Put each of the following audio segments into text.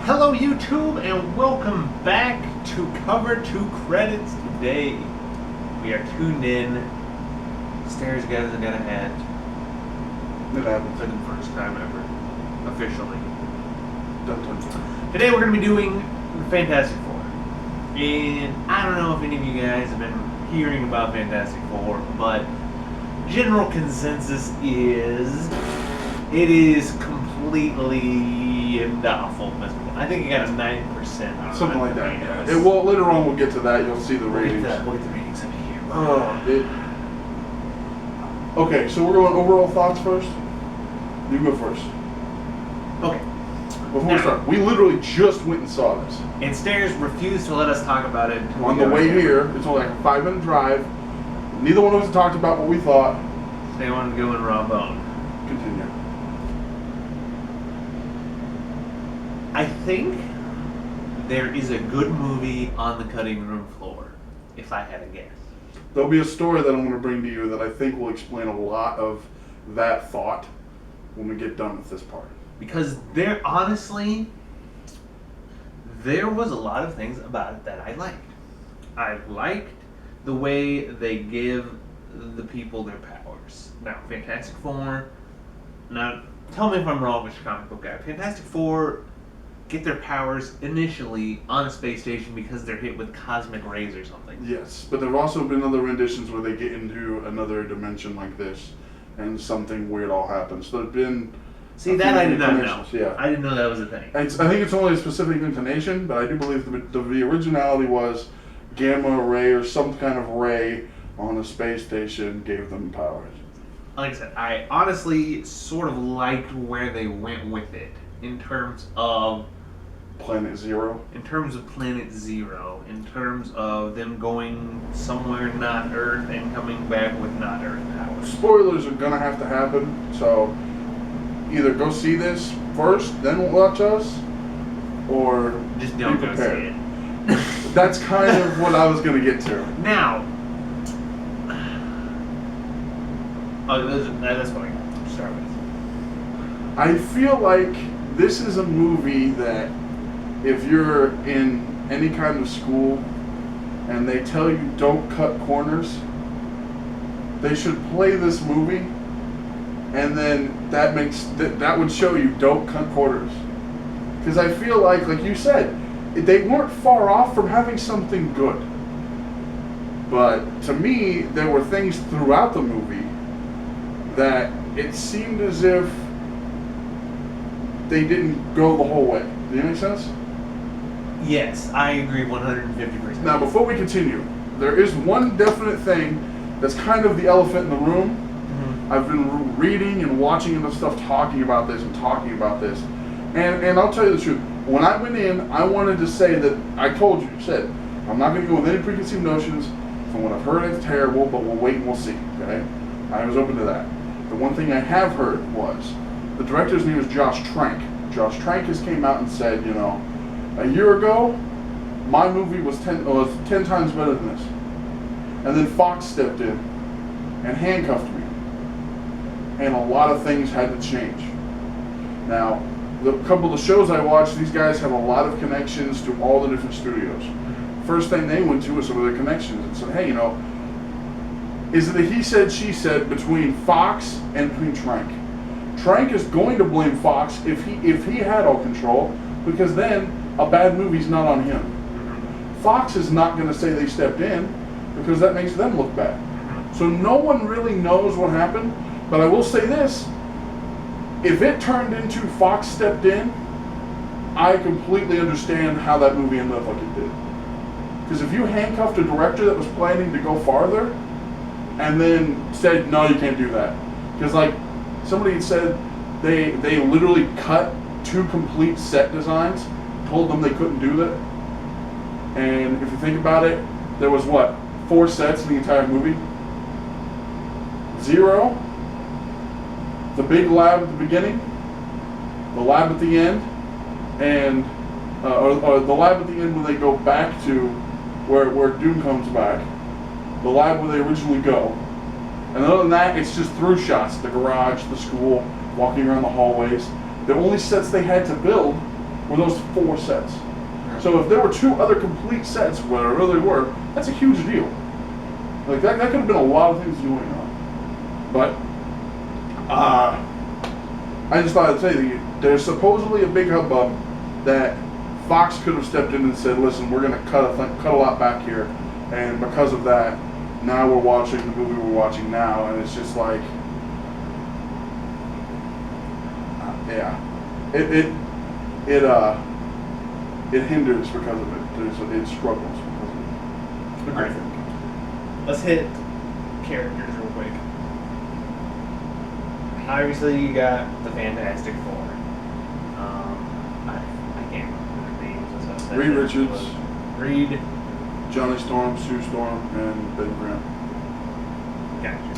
Hello YouTube and welcome back to Cover 2 Credits today. We are tuned in. Stairs got a hat. It happened For the first time ever. Officially. Dun, dun, dun. Today we're going to be doing Fantastic Four. And I don't know if any of you guys have been hearing about Fantastic Four, but general consensus is it is completely awful. I think it got a 9% on Something like that. Yeah. It will, later on we'll get to that. You'll see the ratings. We'll get the ratings up here. Okay, so we're going overall thoughts first. You go first. Okay. Before we start, we literally just went and saw this. And Stairs refused to let us talk about it. On the way here, it's only like a 5-minute drive. Neither one of us talked about what we thought. They wanted to go in raw bone. Continue. I think there is a good movie on the cutting room floor, if I had a guess. There'll be a story that I'm going to bring to you that I think will explain a lot of that thought when we get done with this part. Because there was a lot of things about it that I liked. I liked the way they give the people their powers. Now, Fantastic Four, now tell me if I'm wrong, Mr. Comic Book Guy. Fantastic Four get their powers initially on a space station because they're hit with cosmic rays or something. Yes, but there have also been other renditions where they get into another dimension like this and something weird all happens. So there's been... See, that I did not know. Yeah. I didn't know that was a thing. I think it's only a specific intonation, but I do believe the originality was gamma ray or some kind of ray on a space station gave them powers. Like I said, I honestly sort of liked where they went with it in terms of Planet Zero. In terms of Planet Zero, in terms of them going somewhere not Earth and coming back with not Earth powers. Spoilers are gonna have to happen, so either go see this first, then watch us, or just don't go see it. That's kind of what I was gonna get to. Now, that's what I got to start with. I feel like this is a movie that if you're in any kind of school and they tell you don't cut corners, they should play this movie, and then that would show you don't cut corners. Because I feel like you said, they weren't far off from having something good. But to me, there were things throughout the movie that it seemed as if they didn't go the whole way. Does that make sense? Yes, I agree 150%. Now, before we continue, there is one definite thing that's kind of the elephant in the room. Mm-hmm. I've been reading and watching enough stuff talking about this. And I'll tell you the truth. When I went in, I wanted to say that, I told you, said, I'm not going to go with any preconceived notions. From what I've heard, it's terrible, but we'll wait and we'll see, okay? I was open to that. The one thing I have heard was, the director's name is Josh Trank. Josh Trank has came out and said, a year ago, my movie was 10 times better than this. And then Fox stepped in and handcuffed me. And a lot of things had to change. Now, the couple of shows I watched, these guys have a lot of connections to all the different studios. First thing they went to was some of their connections and said, hey, is it a he said, she said between Fox and between Trank? Trank is going to blame Fox if he had all control, because then a bad movie's not on him. Fox is not going to say they stepped in, because that makes them look bad. So no one really knows what happened, but I will say this, if it turned into Fox stepped in, I completely understand how that movie ended up like it did. Because if you handcuffed a director that was planning to go farther, and then said, no, you can't do that. Because somebody had said they literally cut 2 complete set designs, told them they couldn't do that. And if you think about it, there was 4 sets in the entire movie? 0, the big lab at the beginning, the lab at the end, and or the lab at the end when they go back to where Doom comes back, the lab where they originally go. And other than that, it's just through shots, the garage, the school, walking around the hallways. The only sets they had to build were those 4 sets. So if there were 2 other complete sets, whatever they were, that's a huge deal. Like that could have been a lot of things going on. But I just thought I'd tell you, there's supposedly a big hubbub that Fox could have stepped in and said, "Listen, we're going to cut a lot back here," and because of that, now we're watching the movie we're watching now, and it's just like, yeah, it hinders because of it. It struggles because of it. All right. Let's hit characters real quick. Obviously, you got the Fantastic Four. I can't remember their names. Reed Richards, Reed, Johnny Storm, Sue Storm, and Ben Grimm. Gotcha.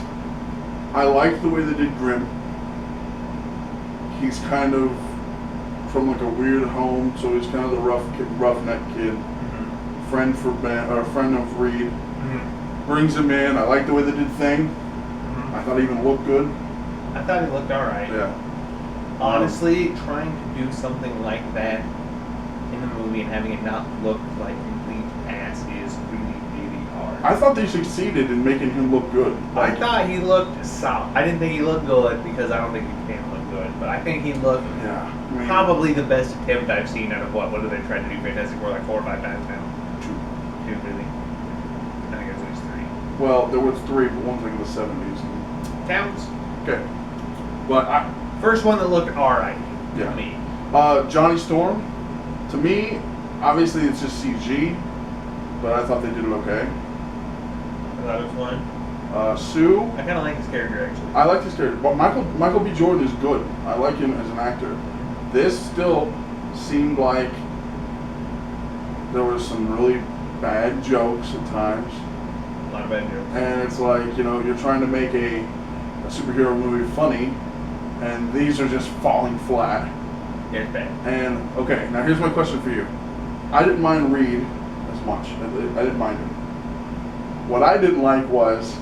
I like the way they did Grimm. He's kind of from like a weird home, so he's kind of the roughneck kid. Mm-hmm. Friend for Ben, or friend of Reed. Mm-hmm. Brings him in. I like the way they did Thing. Mm-hmm. I thought he even looked good. I thought he looked alright. Yeah. Honestly, trying to do something like that in the movie and having it not look like complete ass is really, really hard. I thought they succeeded in making him look good. I thought he looked solid. I didn't think he looked good because I don't think he can look good, but I think he looked probably the best attempt I've seen out of what did they try to do Fantastic Four like 4 or 5 times now? 2 really. I think it was at least 3. Well, there was 3, but one's like in the 70s. Counts. Okay. But first one that looked alright to me. Johnny Storm, to me, obviously it's just CG, but I thought they did it okay. I thought it was fun. Sue. I kind of like his character actually. I like his character, but Michael B. Jordan is good. I like him as an actor. This still seemed like there was some really bad jokes at times. A lot of bad jokes. And it's like, you're trying to make a superhero movie funny, and these are just falling flat. Yeah, it's bad. And, okay, now here's my question for you. I didn't mind Reed as much. I didn't mind him. What I didn't like was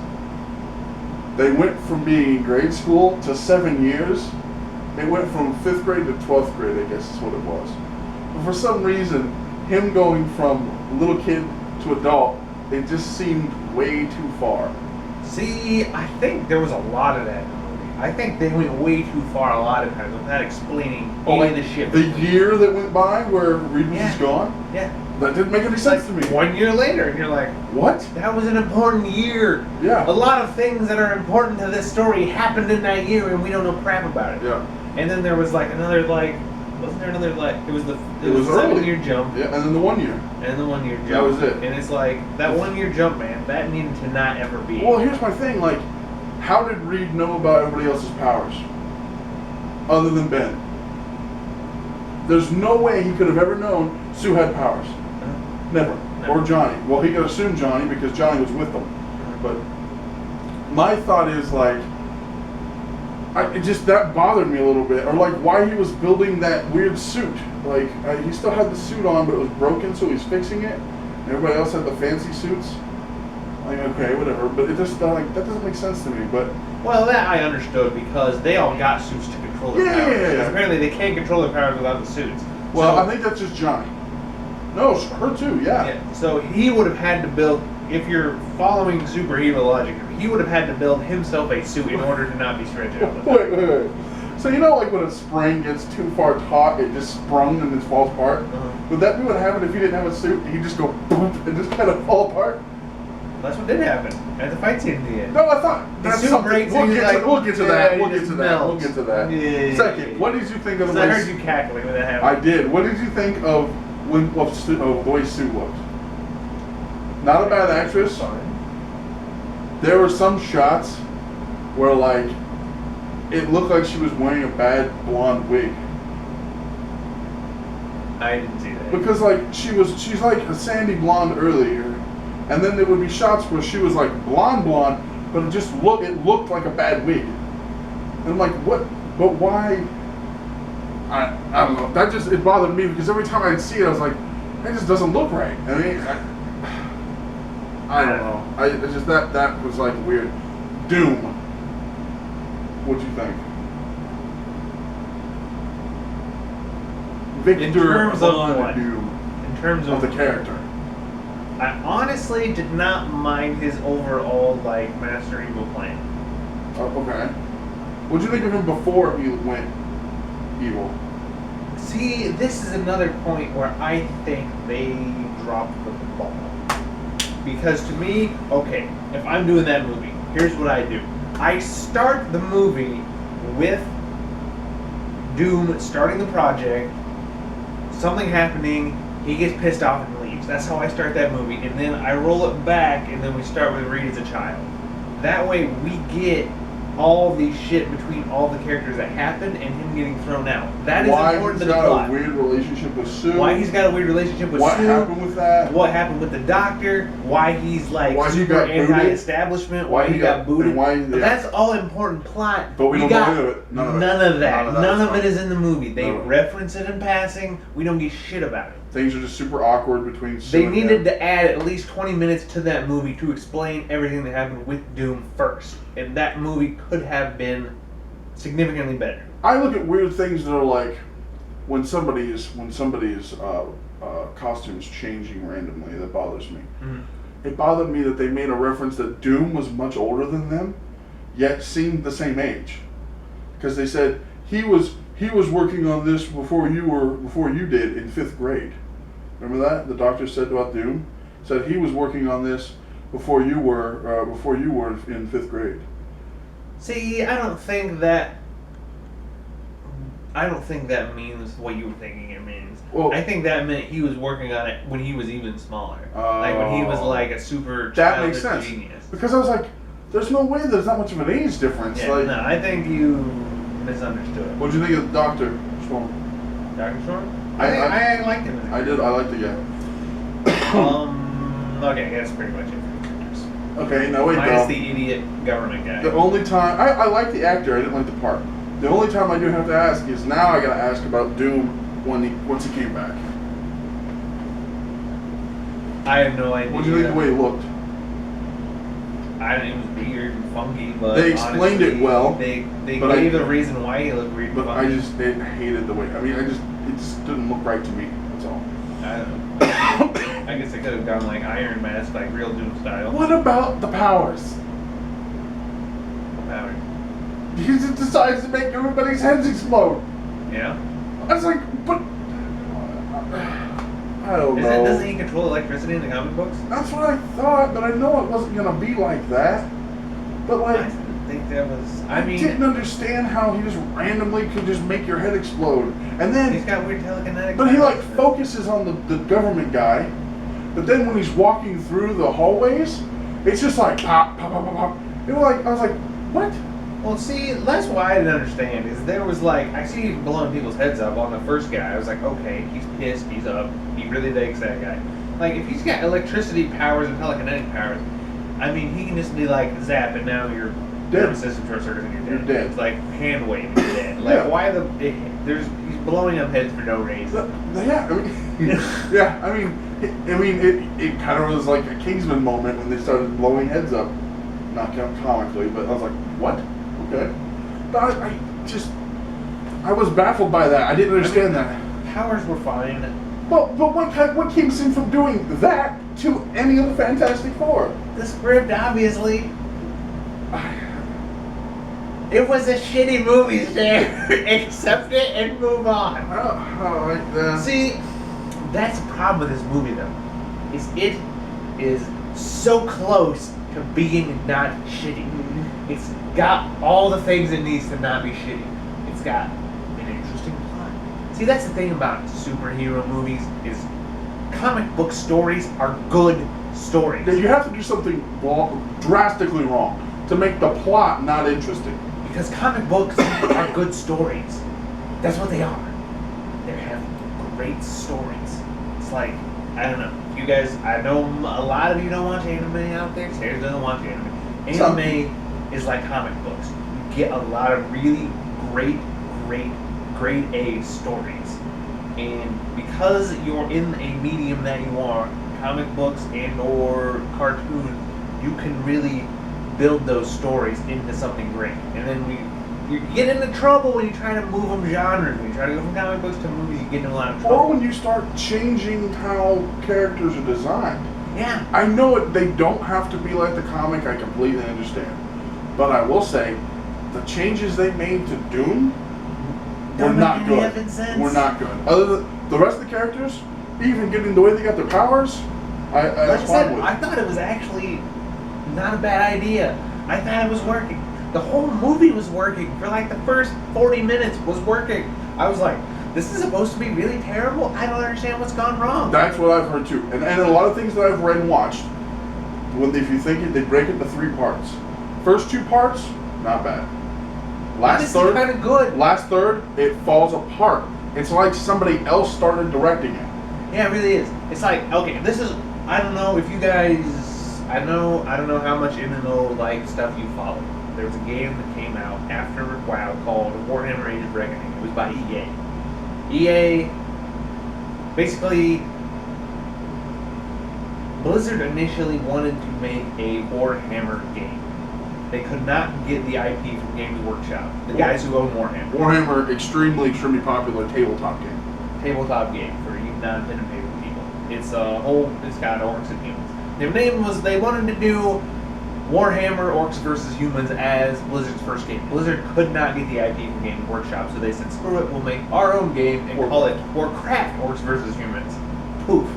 they went from being in grade school to 7 years. It went from 5th grade to 12th grade, I guess is what it was. But for some reason, him going from little kid to adult, it just seemed way too far. See, I think there was a lot of that in the movie. I think they went way too far a lot of times without explaining any of the shit. The year that went by where Reed was just gone? Yeah. That didn't make any sense to me. 1 year later, and you're like, what? That was an important year. Yeah. A lot of things that are important to this story happened in that year, and we don't know crap about it. Yeah. And then there was another wasn't there another it was the early. 7-year jump. Yeah, and then the 1 year. And the 1 year jump. That was it. And it's like that 1 year jump, man. That needed to not ever be. Well, here's my thing. Like, how did Reed know about everybody else's powers, other than Ben? There's no way he could have ever known Sue had powers. Never. Or Johnny. Well, he could assume Johnny because Johnny was with them. But my thought is like, it just that bothered me a little bit, or like why he was building that weird suit. Like he still had the suit on, but it was broken, so he's fixing it. And everybody else had the fancy suits. Like okay, whatever, but it just that doesn't make sense to me. But well, that I understood because they all got suits to control their powers. Yeah. Apparently, they can't control their powers without the suits. Well, so, I think that's just Johnny. No, her too. Yeah. So he would have had to build. If you're following superhero logic, he would have had to build himself a suit in order to not be stretched out. Wait. So like when a spring gets too far taut, it just sprung and it falls apart? Uh-huh. Would that be what happened if he didn't have a suit? He'd just go boom and just kind of fall apart? That's what did happen at the fight scene at the end. No, I thought that's suit something. breaks We'll and get he's to like, we'll get to that. yeah, We'll he get to just that. We'll melts. get to that. Yeah. Second, what did you think of the I way? heard you cackling when that happened. I did. What did you think of the way Sue looked? Not a bad actress. Fine. There were some shots where like it looked like she was wearing a bad blonde wig. I didn't see that. Because like she's like a sandy blonde earlier, and then there would be shots where she was like blonde, but it looked like a bad wig. And I'm like, what? But why? I don't know. That just it bothered me because every time I'd see it, I was like, it just doesn't look right. I mean, I don't know. It's just that was like weird. Doom. What'd you think? Victor In terms of Von what? Doom In terms of the character. I honestly did not mind his overall like Master Evil plan. Okay. What'd you think of him before he went evil? See, this is another point where I think they dropped the ball. Because to me, okay, if I'm doing that movie, here's what I do. I start the movie with Doom starting the project, something happening, he gets pissed off and leaves. That's how I start that movie. And then I roll it back, and then we start with Reed as a child. That way we get all the shit between all the characters that happened and him getting thrown out. That is important to the plot. Why he's got a weird relationship with Sue. Why he's got a weird relationship with Sue. What happened with that. What happened with the doctor. Why he's like why super anti-establishment. Why he got booted. That's all important plot. But we don't got know it. None of that. None of it is in the movie. They reference it in passing. We don't get shit about it. Things are just super awkward between Sue They and needed him. to add at least 20 minutes to that movie to explain everything that happened with Doom first. And that movie could have been significantly better. I look at weird things that are like when somebody's costume's changing randomly. That bothers me. Mm-hmm. It bothered me that they made a reference that Doom was much older than them, yet seemed the same age. Because they said he was working on this before you did in 5th grade. Remember that? The doctor said about Doom? Said he was working on this before you were in 5th grade. See, I don't think that means what you were thinking it means. Well, I think that meant he was working on it when he was even smaller. Like when he was like a super that makes childish sense. genius. Because I was like, there's no way there's that much of an age difference. Yeah, like, no, I think you misunderstood. What'd you think of Dr. Storm? Dr. Storm? I liked him. I did. I liked it, yeah. Okay, that's pretty much it. Okay, no, wait, Minus though. the idiot government guy. The only time... I like the actor. I didn't like the part. The only time I do have to ask is now I gotta ask about Doom once he came back. I have no idea. What do you think of the way he looked? It was weird and funky, but They explained honestly, it well. They but gave a reason why he looked weird and But funky. I just hated the way... I mean, it just didn't look right to me. That's all. I don't know. I guess they could have gone like Iron Mask, like real Doom style. What about the powers? Power. He just decides to make everybody's heads explode. Yeah. I was like, but... I don't know. Doesn't he control electricity in the comic books? That's what I thought, but I know it wasn't going to be like that. But I like... didn't think that was... I didn't understand how he just randomly could just make your head explode. And then... He's got weird telekinetic... But he like focuses on the government guy. But then when he's walking through the hallways, it's just like pop, pop, pop, pop, pop. It was like, I was like, what? Well, see, that's why I didn't understand, is there was like, I see he's blowing people's heads up on the first guy. I was like, okay, he's pissed, he's up, he really likes that guy. Like, if he's got electricity powers and telekinetic powers, I mean, he can just be like, zap, and now you're Dead. resistant for a circuit and you're dead. You're dead. It's like hand waving, you're dead. Like, Yeah. why he's blowing up heads for no reason. Yeah, I mean, yeah, I mean, it kind of was like a Kingsman moment when they started blowing heads up, not comically, but I was like, what? Okay, but I was baffled by that. I didn't understand that. Powers were fine. Well, but what keeps him from doing that to any of the Fantastic Four? The script, obviously. It was a shitty movie, Sam. Accept it and move on. I don't like that. See, that's the problem with this movie, though. Is it is so close to being not shitty. It's got all the things it needs to not be shitty. It's got an interesting plot. See, that's the thing about superhero movies is comic book stories are good stories. You have to do something drastically wrong to make the plot not interesting. Because comic books are good stories. That's what they are. They have great stories. It's like, I don't know. You guys, I know a lot of you don't watch anime out there. Sarah doesn't watch anime. Anime is like comic books. You get a lot of really great A stories. And because you're in a medium that you are, comic books and or cartoons, you can really build those stories into something great. And then You get into trouble when you try to move them genres. When you try to go from comic books to movies, you get in a lot of trouble. Or when you start changing how characters are designed. Yeah. I know they don't have to be like the comic, I completely understand. But I will say, the changes they made to Doom were not good. Were not good. Other than the rest of the characters, even getting the way they got their powers, I like I said, with. I thought it was actually not a bad idea. I thought it was working. The whole movie was working. For like the first 40 minutes was working. I was like, this is supposed to be really terrible? I don't understand what's gone wrong. That's what I've heard too. And a lot of things that I've read and watched, if you think it, they break it into 3 parts. First 2 parts, not bad. Last third, kind of good. Last third, it falls apart. It's like somebody else started directing it. Yeah, it really is. It's like, okay, this is, I don't know if you guys, I don't know how much MMO like stuff you follow. There was a game that came out after WoW called Warhammer Age of Reckoning. It was by EA. EA, basically, Blizzard initially wanted to make a Warhammer game. They could not get the IP from Games Workshop, the guys who own Warhammer. Warhammer, extremely popular tabletop game. Tabletop game for you non-pen and paper people. It's got orcs and humans. Their name was, they wanted to do Warhammer Orcs versus Humans as Blizzard's first game. Blizzard could not get the IP from Games Workshop, so they said, screw it, we'll make our own game and call it Warcraft Orcs versus Humans. Poof.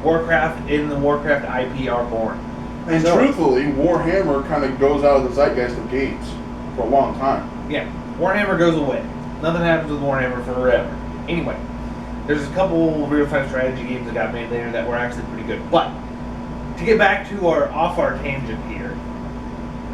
Warcraft and the Warcraft IP are born. And truthfully, Warhammer kind of goes out of the zeitgeist of games for a long time. Yeah, Warhammer goes away. Nothing happens with Warhammer forever. Anyway, there's a couple real-time strategy games that got made later that were actually pretty good. But, to get back to off our tangent here,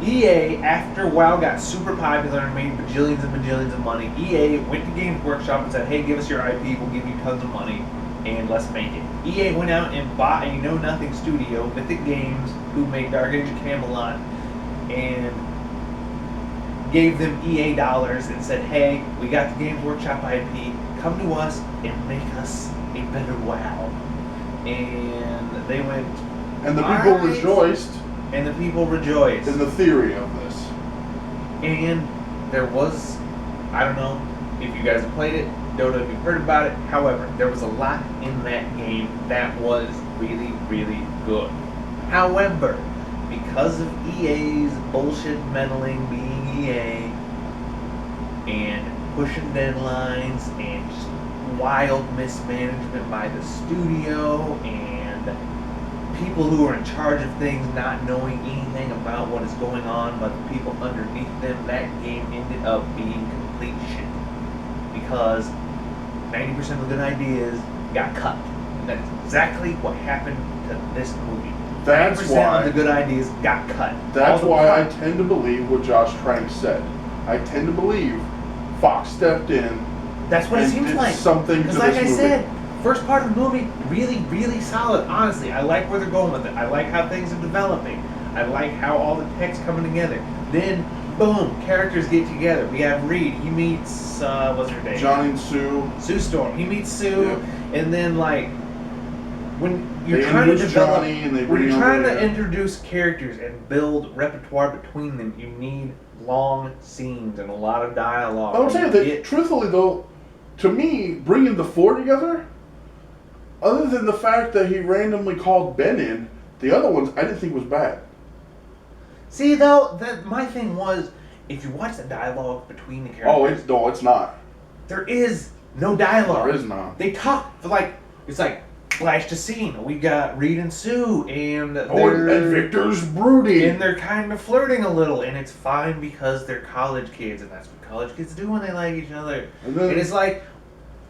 EA, after WoW got super popular and made bajillions and bajillions of money, EA went to Games Workshop and said, hey, give us your IP, we'll give you tons of money, and let's make it. EA went out and bought a know-nothing studio, Mythic Games, who made Dark Age of Camelot, and gave them EA dollars and said, hey, we got the Games Workshop IP, come to us and make us a better WoW. And they went, and the people rejoiced. And the people rejoiced. In the theory of this. And there was, I don't know if you guys have played it, don't know if you've heard about it, however, there was a lot in that game that was really, really good. However, because of EA's bullshit meddling being EA, and pushing deadlines, and just wild mismanagement by the studio, and people who are in charge of things not knowing anything about what is going on, but the people underneath them, that game ended up being complete shit. Because 90% of the good ideas got cut. And that's exactly what happened to this movie. That's 90% why of the good ideas got cut. That's why I tend to believe what Josh Trank said. I tend to believe Fox stepped in. That's what it seems like. Something to this movie. Like I said, first part of the movie, really, really solid. Honestly, I like where they're going with it. I like how things are developing. I like how all the tech's coming together. Then, boom, characters get together. We have Reed. He meets, what's her name? Johnny and Sue. Sue Storm. He meets Sue, yep. And then like when you're trying to develop, when you're trying to introduce characters and build repertoire between them, you need long scenes and a lot of dialogue. I would say that, truthfully though, to me, bringing the 4 together, other than the fact that he randomly called Ben in, the other ones I didn't think was bad. See, though, my thing was, if you watch the dialogue between the characters... Oh, it's not. There is no dialogue. There is not. They talk, it's like, flash to scene. We got Reed and Sue, and and Victor's brooding. And they're kind of flirting a little, and it's fine because they're college kids, and that's what college kids do when they like each other. And it's like,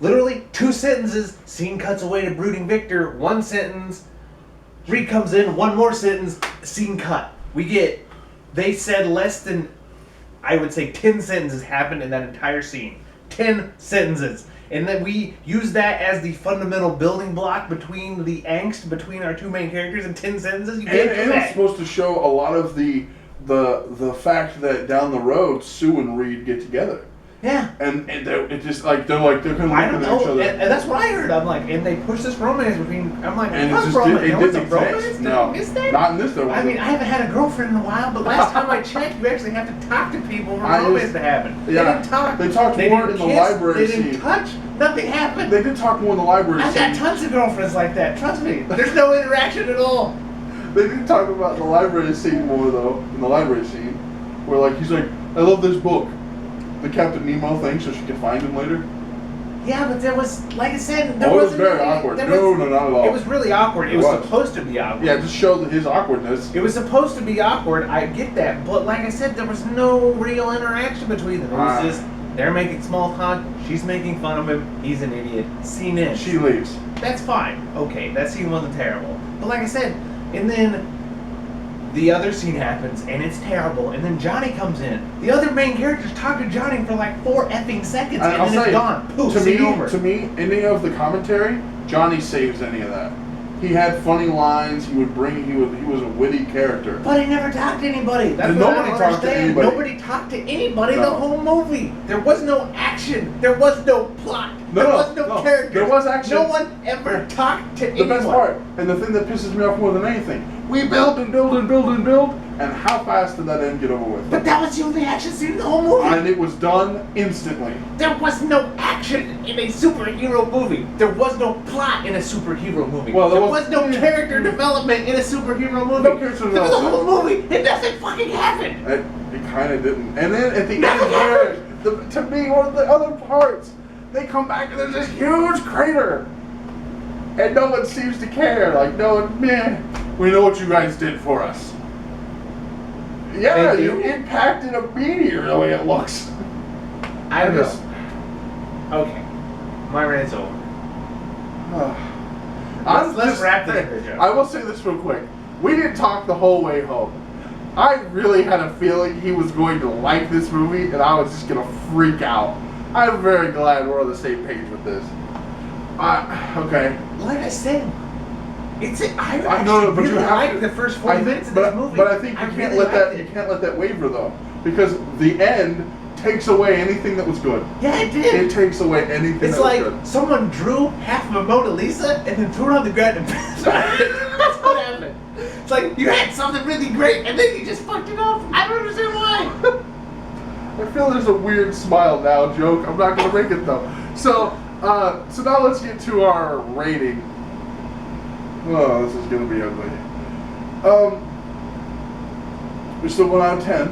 literally 2 sentences, scene cuts away to brooding Victor, 1 sentence, Reed comes in, 1 more sentence, scene cut. They said less than, I would say 10 sentences happened in that entire scene. 10 sentences. And then we use that as the fundamental building block between the angst between our 2 main characters in 10 sentences. You can't do that. It's supposed to show a lot of the fact that down the road Sue and Reed get together. Yeah. And it just like they're kind of I looking don't at each know, other. and that's what I heard. I'm like, and they push this romance between. I'm like, And it fuck just romance. it There was a didn't romance. exist. Did No, I miss that? not in this. There I wasn't. mean, I haven't had a girlfriend in a while, but last time I checked, you actually have to talk to people for romance to happen. They Yeah. didn't talk. They talked They more didn't in the kiss, library They didn't scene. touch. Nothing happened. They did talk more in the library I've scene. got tons of girlfriends like that. Trust me. There's no interaction at all. They did talk about the library scene more though. In the library scene, where like he's like, I love this book, the Captain Nemo thing, so she can find him later. Yeah, but there was, like I said, there Oh, it was wasn't very any- awkward. there No, was- no, not at all. It was really awkward. It It was was. supposed to be awkward. Yeah, it just showed his awkwardness. It was supposed to be awkward. I get that, but like I said, there was no real interaction between them. It was just they're making small talk. She's making fun of him. He's an idiot. Scene ends. She leaves. That's fine. Okay, that scene wasn't terrible. But like I said, and then the other scene happens, and it's terrible. And then Johnny comes in. The other main characters talk to Johnny for like 4 effing seconds, and I'll then it's say, gone. Poof, to scene me, over. to me, any of the commentary, Johnny saves any of that. He had funny lines. He was a witty character. But he never talked to anybody. That's And what nobody I don't talked to understand. anybody. Nobody talked to anybody No. the whole movie. There was no action. There was no plot. No, there no, was no no. characters. There was action. No one ever talked to The anyone. best part, and the thing that pisses me off more than anything, we build and build and build and build, and how fast did that end get over with? But that was the only action scene in the whole movie. And it was done instantly. There was no action in a superhero movie. There was no plot in a superhero movie. Well, there there was was- no character development in a superhero movie. No character There was a whole development. movie. It doesn't fucking happen. It kind of didn't. And then at the Nothing end, to me, one of the other parts, they come back and there's this huge crater. And no one seems to care. Like, no one, meh, we know what you guys did for us. Yeah, They you do? impacted a meteor the way it looks. I don't Yes. know. Okay. My rant's over. Let's wrap this bitch up. I will say this real quick. We didn't talk the whole way home. I really had a feeling he was going to like this movie, and I was just going to freak out. I'm very glad we're on the same page with this. Okay. Like I said, I know, actually but you really have liked to- the first 40 minutes of this movie. But I think you can't really let that. liked You it. can't let that waver though, because the end takes away anything that was good. Yeah, it did. It takes away anything It's that like was good. someone drew half of a Mona Lisa and then threw it on the ground and passed on it. That's what happened. It's like you had something really great and then you just fucked it up. I don't understand why. I feel there's a weird smile now joke. I'm not gonna make it though. So now let's get to our rating. Oh, this is gonna be ugly. We're still 1 out of 10.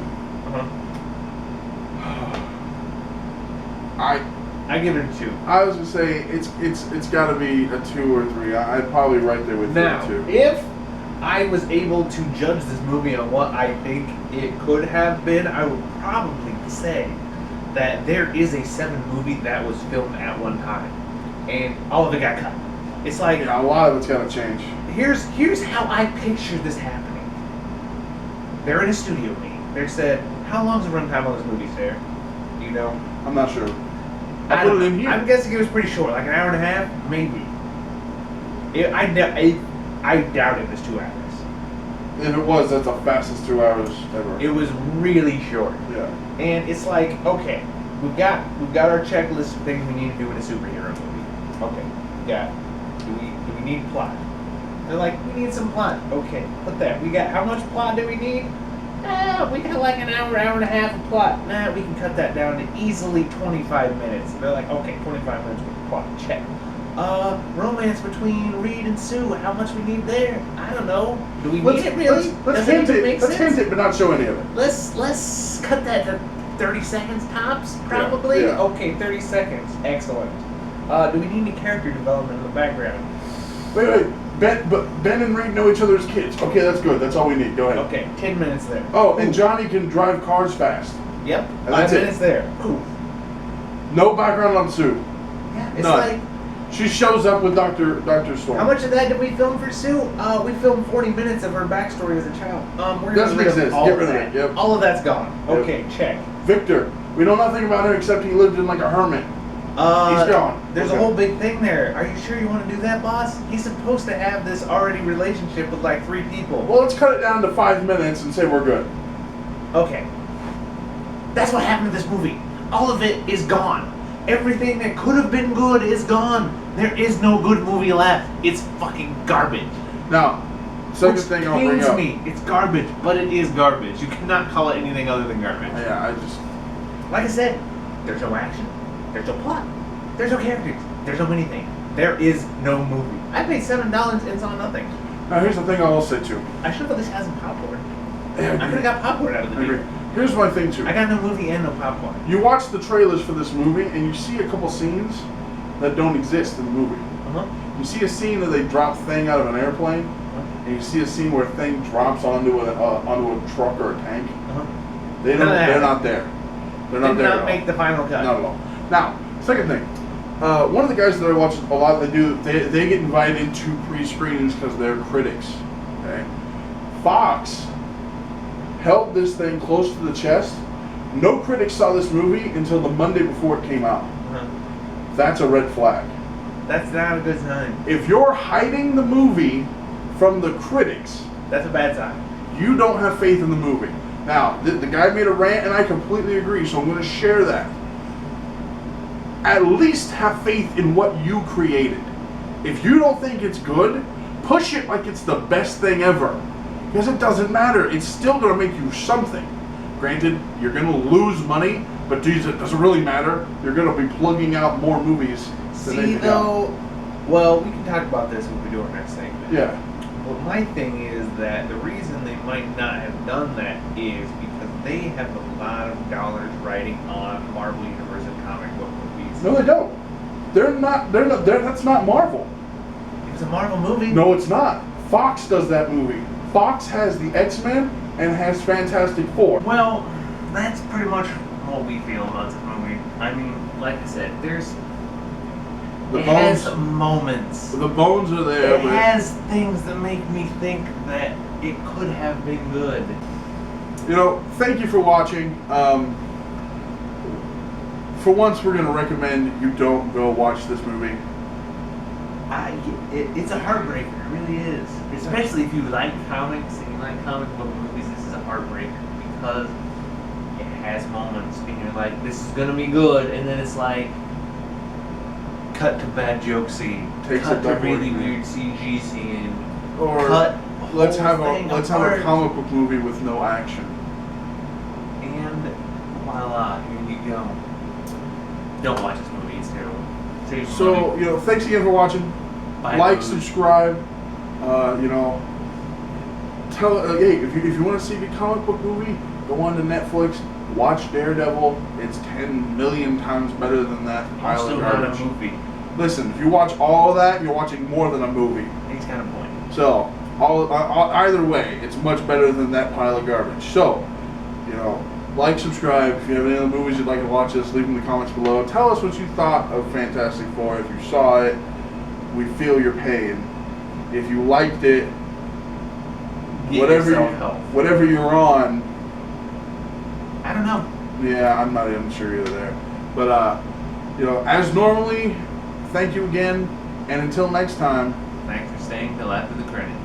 I give it a 2. I was gonna say it's got to be a 2 or 3. I'd probably right there with Now, you, 2. if I was able to judge this movie on what I think it could have been, I would probably say that there is a 7 movie that was filmed at one time, and all of it got cut. It's like Yeah, a lot of it's gotta change. here's how I picture this happening. They're in a studio meeting. They said, "How long's the runtime on this movie, Sarah? Do you know?" I'm not sure. I I'll put don't it in know. here. I'm guessing it was pretty short, like an hour and a half, maybe. I doubt it was 2 hours. If it was, that's the fastest 2 hours ever. It was really short. Yeah. And it's like, okay, we've got our checklist of things we need to do in a superhero movie. Okay, got it. Do we need plot? They're like, we need some plot. Okay, put that. We got, how much plot do we need? We got like an hour and a half of plot. Nah, we can cut that down to easily 25 minutes. They're like, okay, 25 minutes with plot, check. Romance between Reed and Sue, how much we need there? I don't know. Do we need it really? Let's Does it hint even it. make Let's sense? hint it, but not show any of it. Let's cut that to 30 seconds tops, probably. Yeah. Okay, 30 seconds. Excellent. Do we need any character development in the background? Wait. Ben and Reed know each other as kids. Okay, that's good. That's all we need. Go ahead. Okay, 10 minutes there. Oh, and Johnny can drive cars fast. Yep, And 5 that's it. minutes there. Cool. No background on Sue. Yeah, it's None. like, She shows up with Dr. Storm. how much of that did we film for Sue? We filmed 40 minutes of her backstory as a child. We're Doesn't gonna exist. all Get of rid of that. it, yep. All of that's gone. Yep. Okay, check. Victor. We know nothing about him except he lived in like a hermit. He's gone. There's Okay. a whole big thing there. Are you sure you want to do that, boss? He's supposed to have this already relationship with like 3 people. Well, let's cut it down to 5 minutes and say we're good. Okay. That's what happened in this movie. all of it is gone. Everything that could have been good is gone. There is no good movie left. It's fucking garbage. Now, second thing I'll bring up. Me. It's garbage, but it is garbage. You cannot call it anything other than garbage. Yeah, I just... Like I said, there's no action. There's no plot. There's no characters. There's no anything. There is no movie. I paid $7 and saw nothing. Now, here's the thing I'll say, too. I should have at least had some popcorn. Yeah, I could have got popcorn out of the agree. movie. Here's my thing, too. I got no movie and no popcorn. You watch the trailers for this movie, and you see a couple scenes that don't exist in the movie. Uh-huh. You see a scene where they drop Thing out of an airplane, and you see a scene where Thing drops onto a truck or a tank. Uh-huh. They're not there. They're not Did there. not make the final cut. Not at all. Now, second thing. One of the guys that I watch a lot, they get invited to pre-screenings because they're critics. Okay. Fox held this thing close to the chest. No critics saw this movie until the Monday before it came out. Uh-huh. That's a red flag. That's not a good sign. If you're hiding the movie from the critics, That's a bad sign. you don't have faith in the movie. Now, the guy made a rant, and I completely agree, so I'm going to share that. At least have faith in what you created. If you don't think it's good, push it like it's the best thing ever. Because it doesn't matter. It's still going to make you something. Granted, you're going to lose money, but geez, it doesn't really matter. You're going to be plugging out more movies than anything else. Well, we can talk about this when we do our next segment. Yeah. Well, my thing is that the reason they might not have done that is because they have a lot of dollars riding on Marvel Universe and comic book movies. No, they don't. That's not Marvel. It was a Marvel movie. No, it's not. Fox does that movie. Fox has the X-Men and has Fantastic Four. Well, that's pretty much what we feel about this movie. I mean, like I said, The it bones, has moments. the bones are there. It has things that make me think that it could have been good. You know, thank you for watching. For once, we're going to recommend you don't go watch this movie. It's a heartbreaker. It really is. Especially if you like comics and you like comic book movies, this is a heartbreaker because it has moments and you're like, this is going to be good, and then it's like, cut to bad joke scene, cut to really weird CG scene, Or cut let's have a comic book movie with no action. And voila, here you go. Don't watch this movie, it's terrible. Seriously, So, you know, thanks again for watching. Bye, Like, movie. subscribe. You know, hey, if you want to see the comic book movie, go on to Netflix. Watch Daredevil. It's 10 million times better than that pile Still of not garbage. a movie. Listen, if you watch all of that, you're watching more than a movie. He's got a point. So, either way, it's much better than that pile of garbage. So, you know, like, subscribe. If you have any other movies you'd like to watch us, leave them in the comments below. Tell us what you thought of Fantastic Four. If you saw it, we feel your pain. If you liked it, whatever you're on, I don't know. yeah, I'm not even sure you're there. But, you know, as normally, thank you again, and until next time. Thanks for staying till after the credits.